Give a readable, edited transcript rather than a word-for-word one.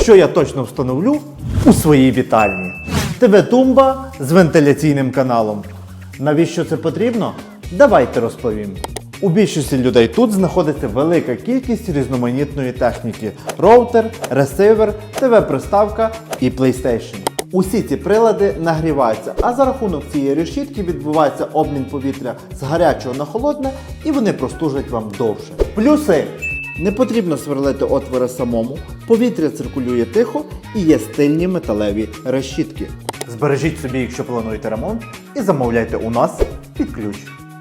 що я точно встановлю у своїй вітальні. ТВ-тумба з вентиляційним каналом. Навіщо це потрібно? Давайте розповім. У більшості людей тут знаходиться велика кількість різноманітної техніки: роутер, ресивер, ТВ-приставка і PlayStation. Усі ці прилади нагріваються, а за рахунок цієї решітки відбувається обмін повітря з гарячого на холодне, і вони простужать вам довше. Плюси: не потрібно сверлити отвори самому, повітря циркулює тихо і є стильні металеві решітки. Збережіть собі, якщо плануєте ремонт, і замовляйте у нас під ключ.